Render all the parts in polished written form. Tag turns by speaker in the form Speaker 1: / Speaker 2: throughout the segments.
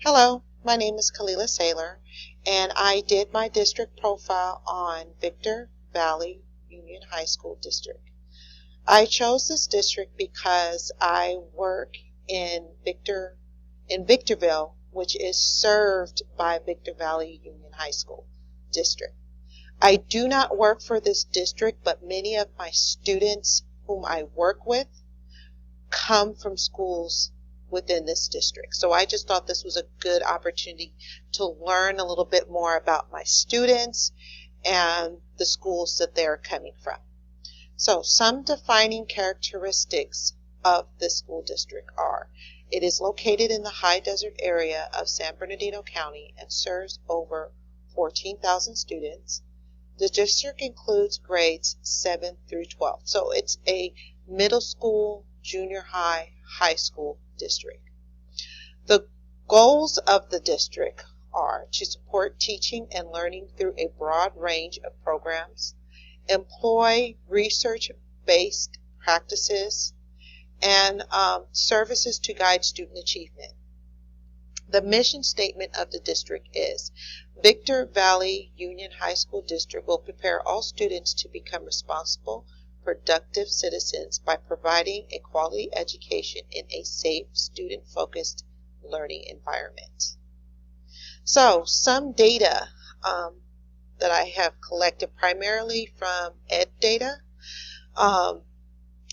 Speaker 1: Hello, my name is Kalila Saylor, and I did my district profile on Victor Valley Union High School District. I chose this district because I work in Victorville, which is served by Victor Valley Union High School District. I do not work for this district, but many of my students whom I work with come from schools within this district. So I just thought this was a good opportunity to learn a little bit more about my students and the schools that they're coming from. So some defining characteristics of this school district are: it is located in the high desert area of San Bernardino County and serves over 14,000 students. The district includes grades 7 through 12. So it's a middle school, junior high, high school district. The goals of the district are to support teaching and learning through a broad range of programs, employ research-based practices, and services to guide student achievement. The mission statement of the district is: Victor Valley Union High School District will prepare all students to become responsible, productive citizens by providing a quality education in a safe, student-focused learning environment. So, some data that I have collected primarily from EdData. Now,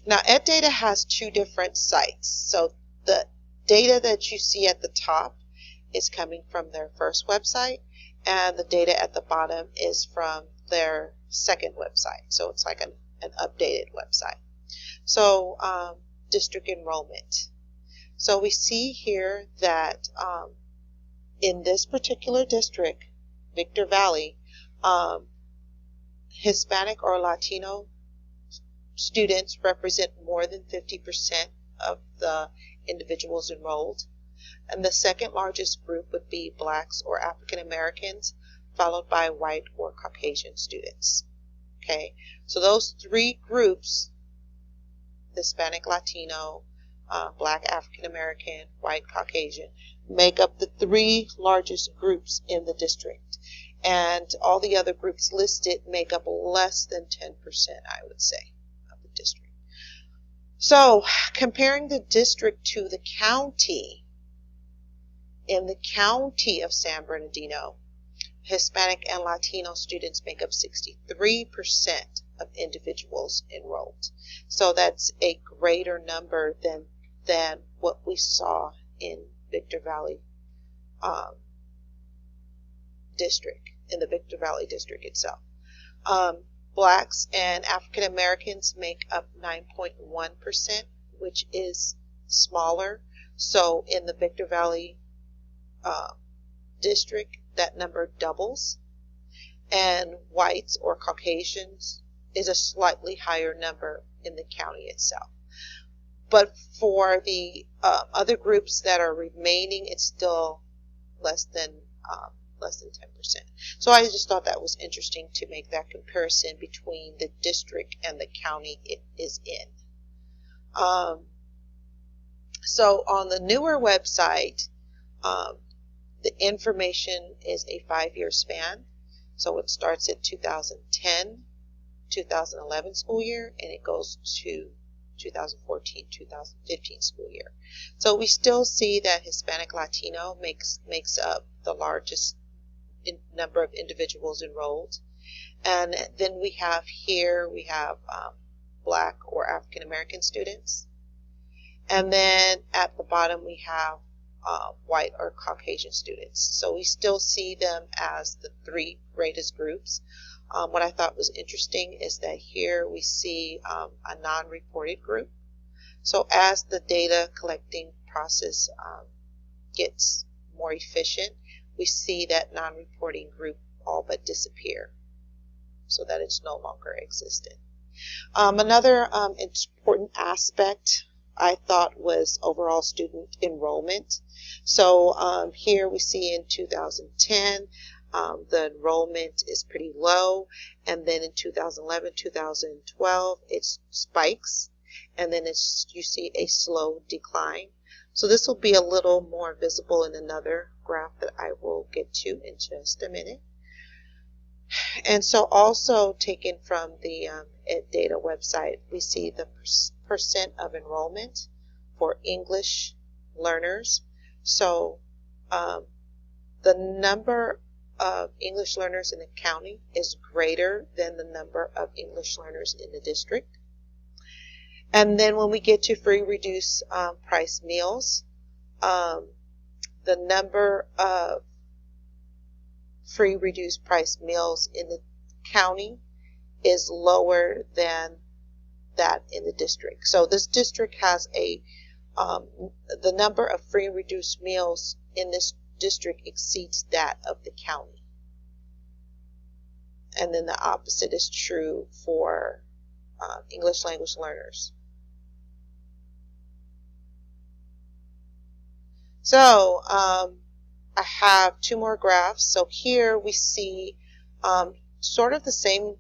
Speaker 1: EdData has two different sites. So, the data that you see at the top is coming from their first website, and the data at the bottom is from their second website. So, it's like an updated website. So district enrollment. So we see here that in this particular district, Victor Valley, Hispanic or Latino students represent more than 50% of the individuals enrolled. And the second largest group would be Blacks or African Americans, followed by white or Caucasian students. Okay, so those three groups, Hispanic, Latino, Black, African American, white, Caucasian, make up the three largest groups in the district. And all the other groups listed make up less than 10%, I would say, of the district. So, comparing the district to the county, in the county of San Bernardino, Hispanic and Latino students make up 63% of individuals enrolled. So that's a greater number than what we saw in Victor Valley district, in the Victor Valley district itself. Blacks and African Americans make up 9.1%, which is smaller. So in the Victor Valley district, that number doubles, and whites or Caucasians is a slightly higher number in the county itself. But for the other groups that are remaining, it's still less than 10%. So I just thought that was interesting to make that comparison between the district and the county it is in. So on the newer website, the information is a 5-year span. So it starts at 2010-2011 school year, and it goes to 2014-2015 school year. So we still see that Hispanic Latino makes up the largest number of individuals enrolled. And then we have Black or African American students. And then at the bottom we have white or Caucasian students. So we still see them as the three greatest groups. What I thought was interesting is that here we see a non-reported group. So as the data collecting process gets more efficient, we see that non-reporting group all but disappear, so that it's no longer existent. Another important aspect I thought was overall student enrollment. So here we see in 2010, the enrollment is pretty low, and then in 2011, 2012, it spikes, and then you see a slow decline. So this will be a little more visible in another graph that I will get to in just a minute. And so also taken from the EdData website, we see the percent of enrollment for English learners. So the number of English learners in the county is greater than the number of English learners in the district. And then when we get to free reduced price meals, the number of free reduced price meals in the county is lower than that in the district. So this district has the number of free reduced meals in this district exceeds that of the county. And then the opposite is true for English language learners. So I have two more graphs. So here we see sort of the same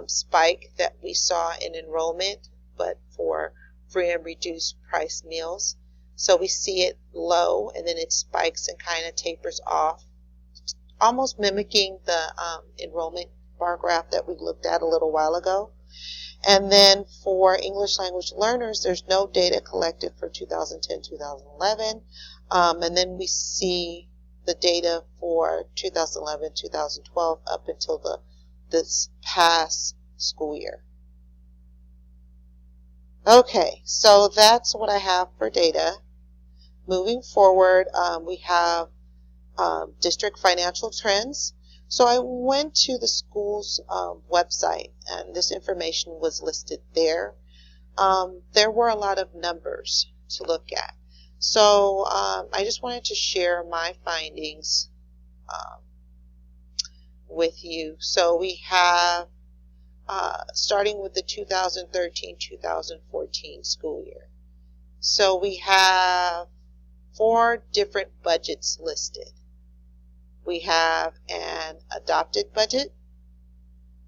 Speaker 1: spike that we saw in enrollment, but for free and reduced price meals. So we see it low, and then it spikes and kind of tapers off, almost mimicking the enrollment bar graph that we looked at a little while ago. And then for English language learners, there's no data collected for 2010-2011. And then we see the data for 2011-2012 up until this past school year. Okay, so that's what I have for data. Moving forward, we have district financial trends. So I went to the school's website, and this information was listed there. There were a lot of numbers to look at. So I just wanted to share my findings with you. So we have, starting with the 2013-2014 school year. So we have 4 different budgets listed. We have an adopted budget,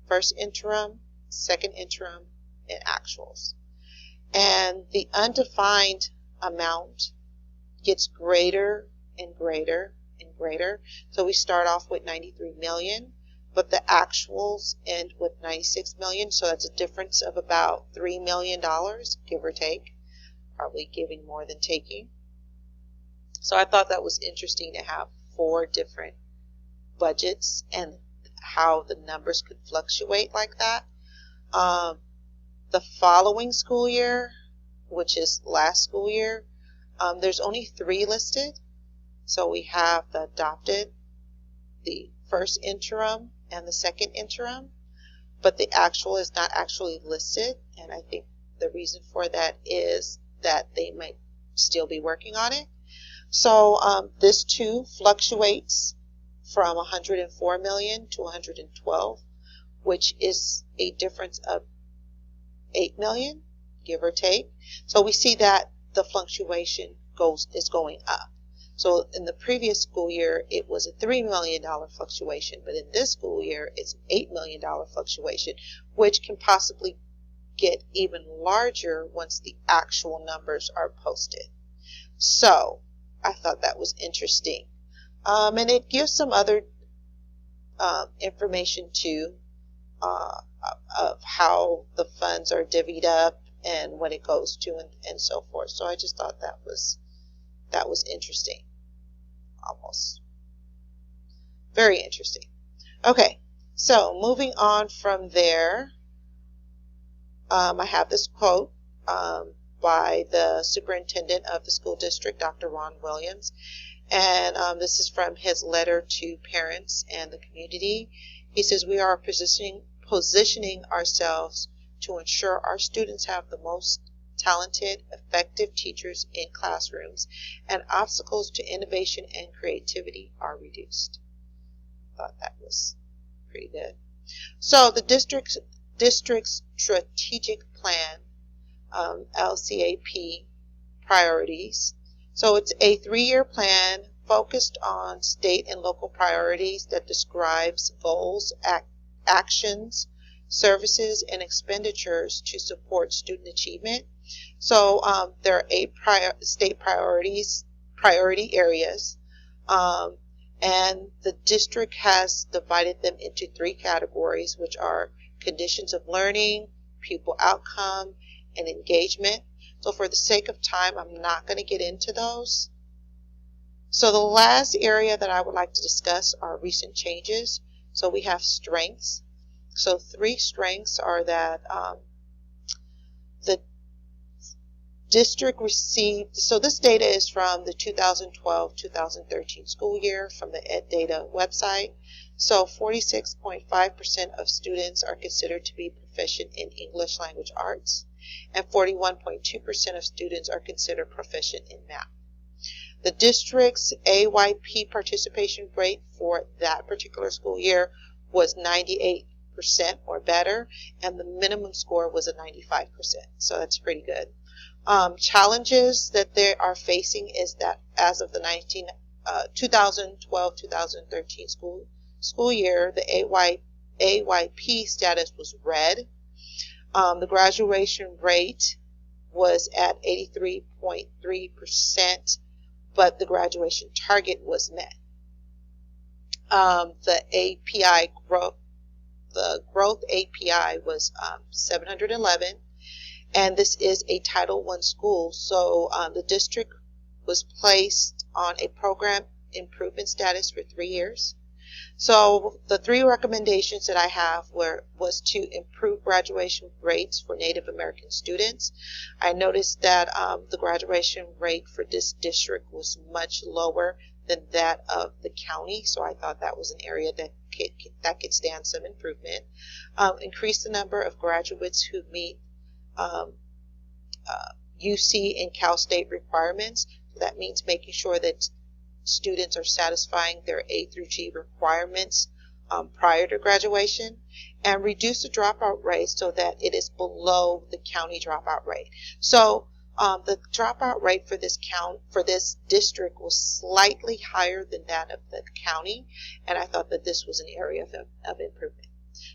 Speaker 1: first interim, second interim, and actuals. And the undefined amount gets greater and greater and greater. So we start off with 93 million, but the actuals end with 96 million. So that's a difference of about $3 million, give or take, probably giving more than taking. So I thought that was interesting to have 4 different budgets and how the numbers could fluctuate like that. The following school year, which is last school year, there's only 3 listed. So we have the adopted, the first interim, and the second interim, but the actual is not actually listed, and I think the reason for that is that they might still be working on it. So this too fluctuates from 104 million to 112, which is a difference of 8 million, give or take. So we see that the fluctuation is going up. So in the previous school year, it was a $3 million fluctuation, but in this school year, it's an $8 million fluctuation, which can possibly get even larger once the actual numbers are posted. So I thought that was interesting. And it gives some other information too of how the funds are divvied up and what it goes to and so forth. So I just thought that was interesting. Almost. Very interesting. Okay, so moving on from there, I have this quote by the superintendent of the school district, Dr. Ron Williams. And this is from his letter to parents and the community. He says, "We are positioning ourselves to ensure our students have the most talented, effective teachers in classrooms, and obstacles to innovation and creativity are reduced." I thought that was pretty good. So the district's strategic plan, LCAP priorities. So it's a 3-year plan focused on state and local priorities that describes goals, actions, services, and expenditures to support student achievement. So there are 8 state priority areas. And the district has divided them into 3 categories, which are conditions of learning, pupil outcome, and engagement. So for the sake of time, I'm not going to get into those. So the last area that I would like to discuss are recent changes. So we have strengths. So 3 strengths are that the district received, so this data is from the 2012-2013 school year from the EdData website. So 46.5% of students are considered to be proficient in English language arts, and 41.2% of students are considered proficient in math. The district's AYP participation rate for that particular school year was 98% or better, and the minimum score was a 95%. So that's pretty good. Challenges that they are facing is that as of the 2012-2013 school year, the AYP status was red. The graduation rate was at 83.3%, but the graduation target was met. The growth API was 711. And this is a Title I school, so the district was placed on a program improvement status for 3 years. So the 3 recommendations that I have was to improve graduation rates for Native American students. I noticed that the graduation rate for this district was much lower than that of the county, so I thought that was an area that could stand some improvement. Increase the number of graduates who meet UC and Cal State requirements. So that means making sure that students are satisfying their A through G requirements prior to graduation, and reduce the dropout rate so that it is below the county dropout rate. So the dropout rate for this district was slightly higher than that of the county, and I thought that this was an area of improvement.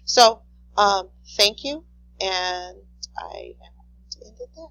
Speaker 1: So thank you, and I am going to end it there.